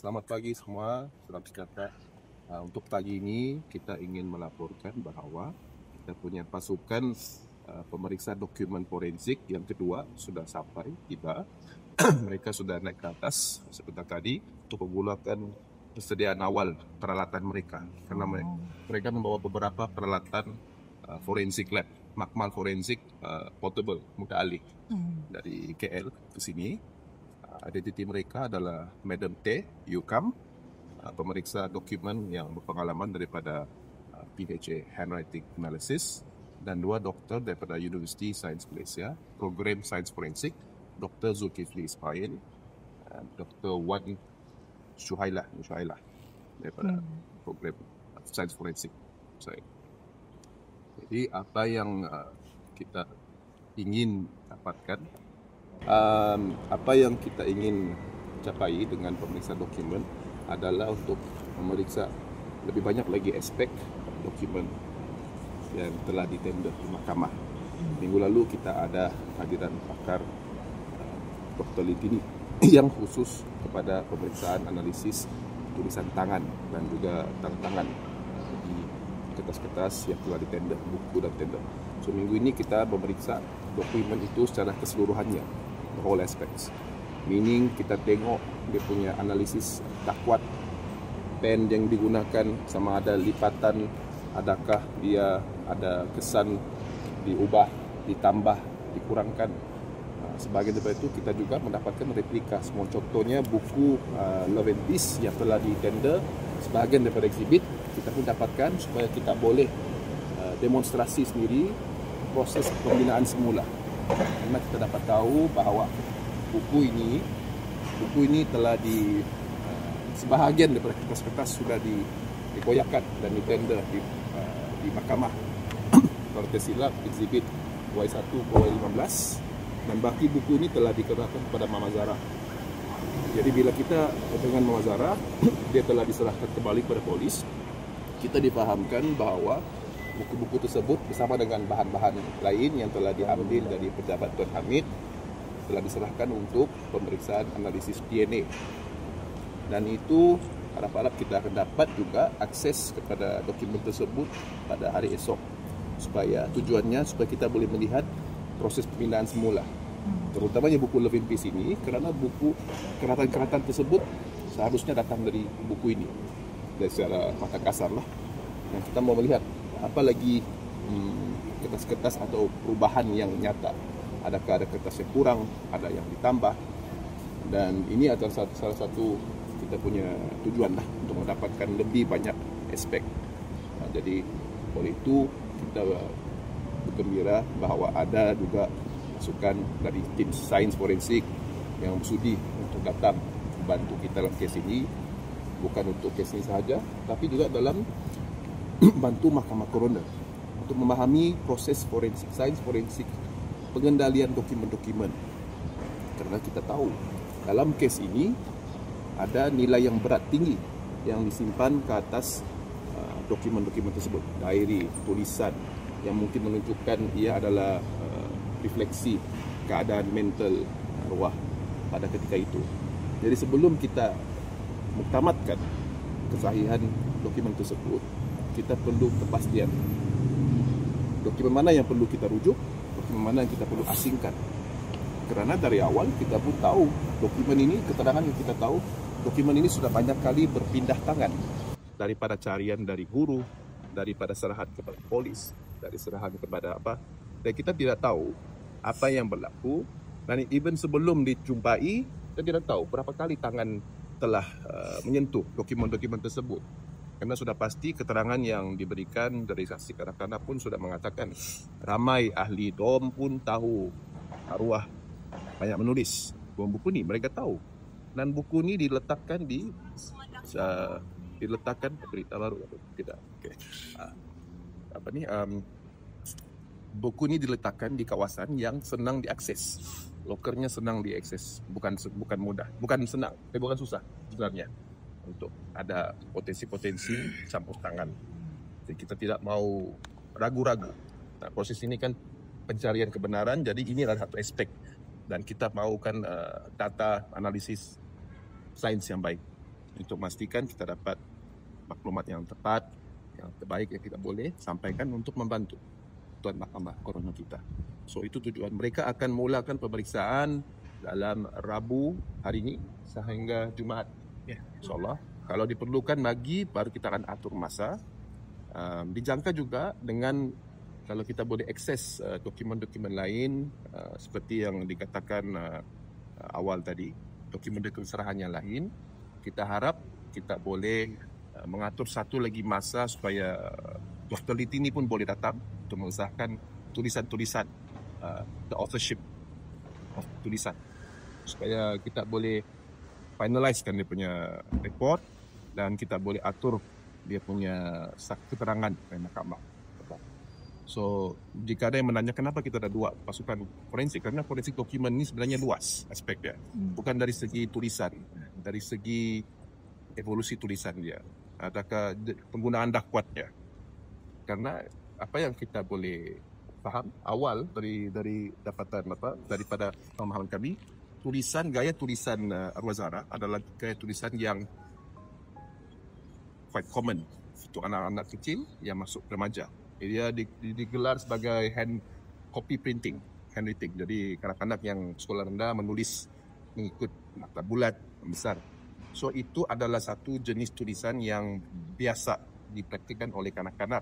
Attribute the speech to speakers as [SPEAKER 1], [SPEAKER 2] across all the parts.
[SPEAKER 1] Selamat pagi semua, salam sejahtera. Untuk pagi ini kita ingin melaporkan bahawa kita punya pasukan pemeriksa dokumen forensik yang kedua sudah sampai, tiba. Mereka sudah naik ke atas sebentar tadi untuk memulakan persediaan awal peralatan mereka. Karena mereka membawa beberapa peralatan forensik lab, makmal forensik portable, mudah alih dari KL ke sini. Identiti mereka adalah Madam T. Yukam, pemeriksa dokumen yang berpengalaman daripada PHA Handwriting Analysis, dan dua doktor daripada University Sains Malaysia, program Sains Forensik, Dr. Zulkifli Ismail dan Dr. Wan Syuhailah daripada program Sains Forensik. Jadi apa yang kita ingin dapatkan, apa yang kita ingin capai dengan pemeriksaan dokumen adalah untuk memeriksa lebih banyak lagi aspek dokumen yang telah ditender di mahkamah. Minggu lalu kita ada hadiran pakar Dr. Litini yang khusus kepada pemeriksaan analisis tulisan tangan dan juga tanda tangan di kertas-kertas yang telah ditender, buku dan tender. So minggu ini kita memeriksa dokumen itu secara keseluruhannya, the whole aspects. Meaning kita tengok dia punya analisis dakwat, pen yang digunakan, sama ada lipatan, adakah dia ada kesan diubah, ditambah, dikurangkan. Sebagai daripada itu kita juga mendapatkan replika semua. Contohnya buku Love and Peace yang telah ditender, sebahagian daripada exhibit kita pun dapatkan supaya kita boleh demonstrasi sendiri proses pembinaan semula. Karena kita dapat tahu bahawa buku ini telah sebahagian daripada kertas-kertas sudah dikoyakkan dan ditender di mahkamah. Kalau tidak silap, exhibit Y1 ke Y15, dan baki buku ini telah dikerahkan kepada Mama Zara. Jadi bila kita dengan Mama Zara, dia telah diserahkan kembali kepada polis, kita difahamkan bahawa buku-buku tersebut bersama dengan bahan-bahan lain yang telah diambil dari pejabat Tuan Hamid telah diserahkan untuk pemeriksaan analisis DNA. Dan itu harap-harap kita akan dapat juga akses kepada dokumen tersebut pada hari esok. Tujuannya supaya kita boleh melihat proses pembinaan semula. Terutamanya buku Love and Peace ini, kerana buku keratan-keratan tersebut seharusnya datang dari buku ini. Dari secara mata kasar lah. Yang kita mau melihat apa lagi kertas-kertas atau perubahan yang nyata. Adakah ada kertas yang kurang, ada yang ditambah. Dan ini adalah salah satu kita punya tujuan lah untuk mendapatkan lebih banyak aspek. Jadi oleh itu kita bergembira bahawa ada juga masukan dari tim sains forensik yang bersudi untuk datang membantu kita dalam kes ini. Bukan untuk kes ini sahaja, tapi juga dalam bantu mahkamah koroner untuk memahami proses forensik, sains forensik, pengendalian dokumen-dokumen. Karena kita tahu dalam kes ini ada nilai yang berat tinggi yang disimpan ke atas dokumen-dokumen tersebut, diary, tulisan yang mungkin menunjukkan ia adalah refleksi keadaan mental arwah pada ketika itu. Jadi sebelum kita muktamadkan kesahihan dokumen tersebut, kita perlu kepastian dokumen mana yang perlu kita rujuk, dokumen mana yang kita perlu asingkan. Kerana dari awal kita pun tahu dokumen ini, keterangan yang kita tahu, dokumen ini sudah banyak kali berpindah tangan daripada carian dari guru, daripada serahan kepada polis, dari serahan kepada apa, dan kita tidak tahu apa yang berlaku. Dan even sebelum dijumpai, kita tidak tahu berapa kali tangan telah menyentuh dokumen-dokumen tersebut. Karena sudah pasti keterangan yang diberikan dari saksi kanak-kanak pun sudah mengatakan ramai ahli DOM pun tahu arwah banyak menulis. Buku ni mereka tahu. Dan buku ni diletakkan diletakkan berita baru atau tidak. Okay. Buku ni diletakkan di kawasan yang senang diakses. Lokernya senang diakses, bukan mudah, bukan senang, tapi bukan susah sebenarnya. Untuk ada potensi-potensi campur tangan. Jadi kita tidak mau ragu-ragu. Nah, proses ini kan pencarian kebenaran, jadi ini adalah satu aspek. Dan kita mahukan data analisis sains yang baik. untuk memastikan kita dapat maklumat yang tepat, yang terbaik yang kita boleh sampaikan untuk membantu Tuan Mahkamah Koroner kita. So itu tujuan. Mereka akan mulakan pemeriksaan dalam Rabu hari ini sehingga Jumaat. InsyaAllah. Kalau diperlukan lagi baru kita akan atur masa. Dijangka juga dengan kalau kita boleh akses dokumen-dokumen lain seperti yang dikatakan awal tadi, dokumen-dokumen serahan yang lain, kita harap kita boleh mengatur satu lagi masa supaya Dr. Litini pun boleh datang untuk mengesahkan tulisan-tulisan the authorship of tulisan supaya kita boleh finalisekan dia punya report dan kita boleh atur dia punya keterangan oleh mahkamah. So, jika ada yang menanya kenapa kita ada dua pasukan forensik, karena forensik dokumen ini sebenarnya luas aspeknya. Bukan dari segi tulisan, dari segi evolusi tulisan dia. Adakah penggunaan dakwatnya. Karena apa yang kita boleh faham awal dari dapatan daripada pemahaman kami, gaya tulisan Arwah Zahra adalah gaya tulisan yang quite common untuk anak-anak kecil yang masuk remaja. Dia digelar sebagai hand copy printing, handwriting. Jadi kanak-kanak yang sekolah rendah menulis mengikut mata bulat besar. So itu adalah satu jenis tulisan yang biasa dipraktikkan oleh kanak-kanak.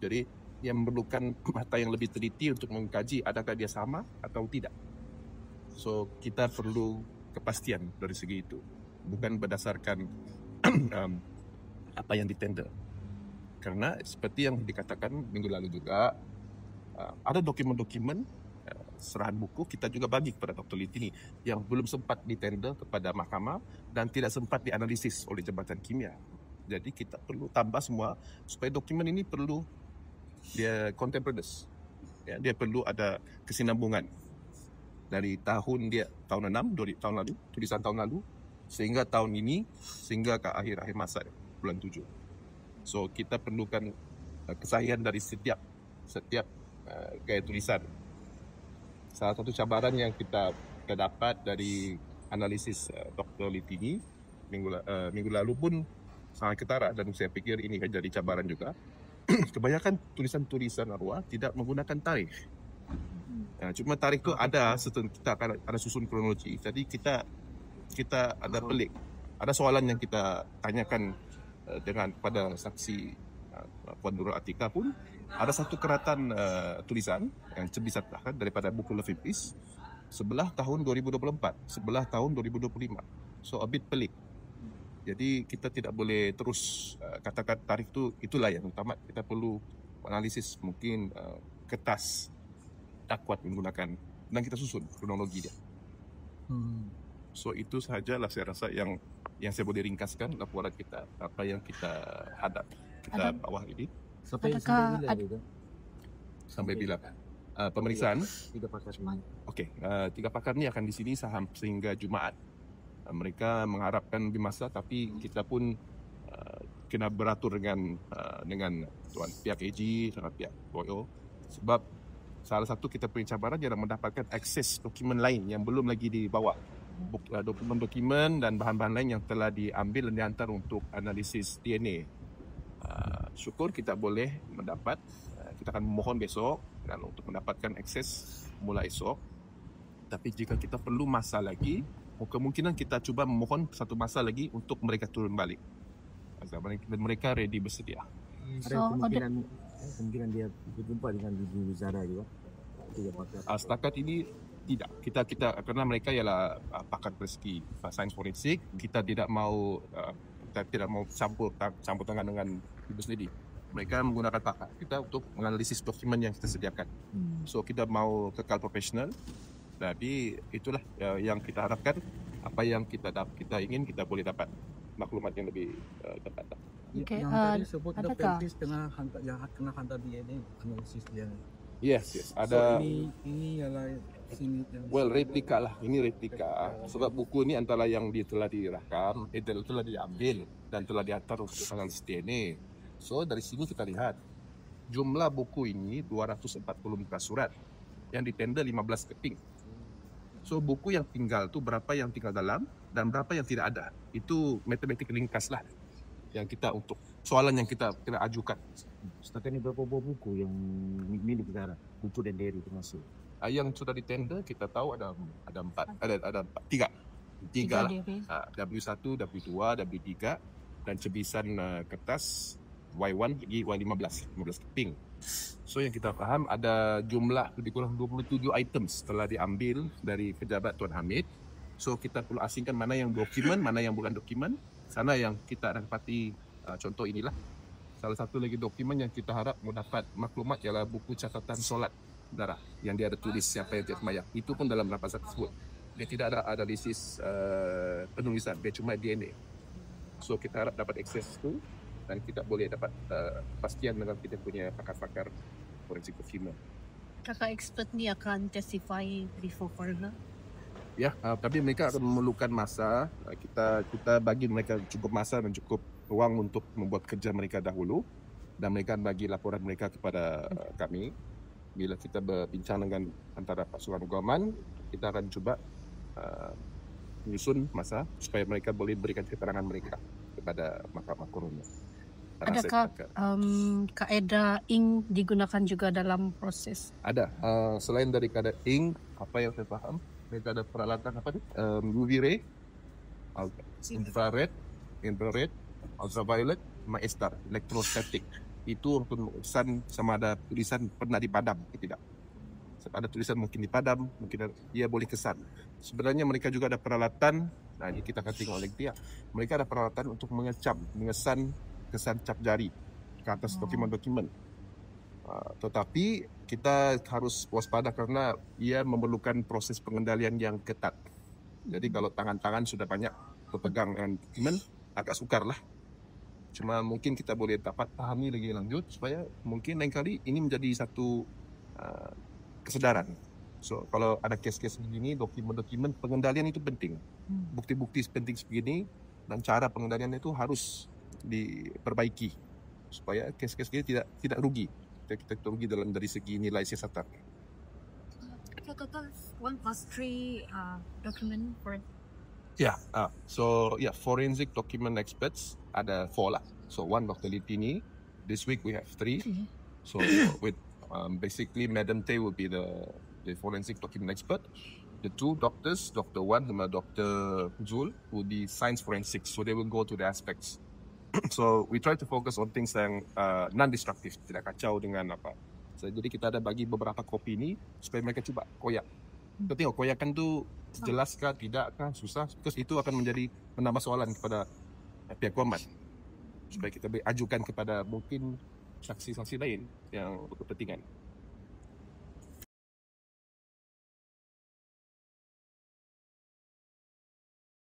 [SPEAKER 1] Jadi dia memerlukan mata yang lebih teliti untuk mengkaji adakah dia sama atau tidak. So kita perlu kepastian dari segi itu, bukan berdasarkan apa yang ditender. Karena seperti yang dikatakan minggu lalu juga, ada dokumen-dokumen serahan buku kita juga bagi kepada Dr. Litini yang belum sempat ditender kepada mahkamah dan tidak sempat dianalisis oleh Jabatan Kimia. Jadi kita perlu tambah semua supaya dokumen ini perlu dia contemporaneous. Ya, dia perlu ada kesinambungan dari tahun 6 tahun lalu, tulisan tahun lalu sehingga tahun ini sehingga ke akhir masa bulan 7. So kita perlukan kesahihan dari setiap gaya tulisan. Salah satu cabaran yang kita dapat dari analisis Dr. Litini minggu lalu pun sangat ketara dan saya pikir ini akan jadi cabaran juga. Kebanyakan tulisan-tulisan arwah tidak menggunakan tarikh. Cuma tarikh itu ada kita akan ada susun kronologi. Jadi kita ada pelik. Ada soalan yang kita tanyakan dengan pada saksi Puan Nurul Atika pun ada satu keratan tulisan yang disatakan daripada buku Lefibris sebelah tahun 2024, sebelah tahun 2025. So a bit pelik. Jadi kita tidak boleh terus katakan tarikh itulah yang utama. Kita perlu analisis mungkin kertas dakwat menggunakan dan kita susun kronologi dia. So itu sahajalah saya rasa yang saya boleh ringkaskan laporan kita, apa yang kita bawah ini. Sampai bila pemeriksaan? 3 pakar. Okey, 3 pakar ni akan di sini sehingga Jumaat. Mereka mengharapkan lebih masa, tapi kita pun kena beratur dengan pihak AG dengan pihak BOYO sebab salah satu kita punya cabaran ialah mendapatkan akses dokumen lain yang belum lagi dibawa. Dokumen-dokumen dan bahan-bahan lain yang telah diambil dan dihantar untuk analisis DNA. Syukur kita boleh mendapat. Kita akan memohon besok dan untuk mendapatkan akses mulai esok. Tapi jika kita perlu masa lagi, kemungkinan kita cuba memohon satu masa lagi untuk mereka turun balik. Mereka ready bersedia.
[SPEAKER 2] Ada kemungkinan dia berjumpa dengan Ibu Zahra juga.
[SPEAKER 1] Setakat ini tidak. Kita karena mereka ialah pakar persegi sains forensik, kita tidak mau campur tangan dengan ibu sendiri. Mereka menggunakan pakar kita untuk menganalisis dokumen yang kita sediakan. So kita mau kekal profesional. Jadi itulah yang kita harapkan. Apa yang kita ingin kita boleh dapat maklumat yang lebih tepat.
[SPEAKER 3] Okay,
[SPEAKER 2] yang tadi sebut Peltis tengah hantar DNA analisis dia.
[SPEAKER 1] Yes. Ada.
[SPEAKER 2] So ini ialah sini.
[SPEAKER 1] Replika lah. Ini replika. Sebab buku ini antara yang telah dirakam, telah diambil dan telah dihantar untuk analisis DNA. So dari sini kita lihat jumlah buku ini 240 muka surat yang ditender 15 keping. So buku yang tinggal tu berapa yang tinggal dalam dan berapa yang tidak ada. Itu matematik ringkas lah yang kita untuk soalan yang kita ajukan.
[SPEAKER 2] Setakat ini berapa buah buku yang milik negara, buku dan diary termasuk?
[SPEAKER 1] Yang sudah ditender kita tahu ada 4, ada 3 lah. W1, W2, W3 dan cebisan kertas Y1 pergi Y15 keping. So yang kita faham ada jumlah lebih kurang 27 items telah diambil dari pejabat Tuan Hamid. So kita perlu asingkan mana yang dokumen, mana yang bukan dokumen. Sana yang kita dapati contoh inilah. Salah satu lagi dokumen yang kita harap mendapat maklumat ialah buku catatan solat darah yang dia ada tulis siapa yang tiap sembahyang. Itu pun dalam rapasan tersebut. Dia tidak ada analisis penulisan, dia cuma DNA. So kita harap dapat akses itu dan kita boleh dapat pastian dengan kita punya pakar-pakar forensik document.
[SPEAKER 3] Kakak expert ni akan testify before coroner?
[SPEAKER 1] Ya, tapi mereka akan memerlukan masa. Kita bagi mereka cukup masa dan cukup ruang untuk membuat kerja mereka dahulu dan mereka bagi laporan mereka kepada kami. Bila kita berbincang dengan antara pasukan government, kita akan cuba menyusun masa supaya mereka boleh berikan keterangan mereka kepada mahkamah coroner.
[SPEAKER 3] Adakah kaedah ink digunakan juga dalam proses?
[SPEAKER 1] Ada. Selain dari kaedah ink, apa yang saya faham, mereka ada peralatan apa tu? UV ray, infrared, ultraviolet, maestar, electrostatic. Itu untuk mengurusan sama ada tulisan pernah dipadam atau tidak. Ada tulisan mungkin dipadam, mungkin dia boleh kesan. Sebenarnya mereka juga ada peralatan, nah ini kita akan tengok oleh dia. Mereka ada peralatan untuk mengesan kesan cap jari ke atas dokumen-dokumen. Tetapi kita harus waspada kerana ia memerlukan proses pengendalian yang ketat. Jadi kalau tangan-tangan sudah banyak berpegang dengan dokumen, agak sukar lah. Cuma mungkin kita boleh dapat pahami lagi lanjut supaya mungkin lain kali ini menjadi satu kesedaran. So kalau ada kes-kes begini, dokumen-dokumen pengendalian itu penting. Bukti-bukti penting sebegini dan cara pengendalian itu harus diperbaiki supaya kes-kes ini tidak rugi. Kita rugi dari segi nilai siasatan.
[SPEAKER 3] Total 1+3 document for
[SPEAKER 1] forensic document experts ada 4 lah. So one Dr. Litini. This week we have 3. So with basically Madam Tay will be the forensic document expert. The 2 doctors, Dr. Wan and Dr. Zul, will be science forensics. So they will go to the aspects. So we try to focus on things yang non-destructive, tidak kacau dengan apa. So, jadi kita ada bagi beberapa kopi ni supaya mereka cuba koyak. Kita tengok koyakan tu jelaskah, tidakkah, susah. Terus itu akan menambah soalan kepada pihak korban. Supaya kita boleh ajukan kepada mungkin saksi-saksi lain yang berkepentingan.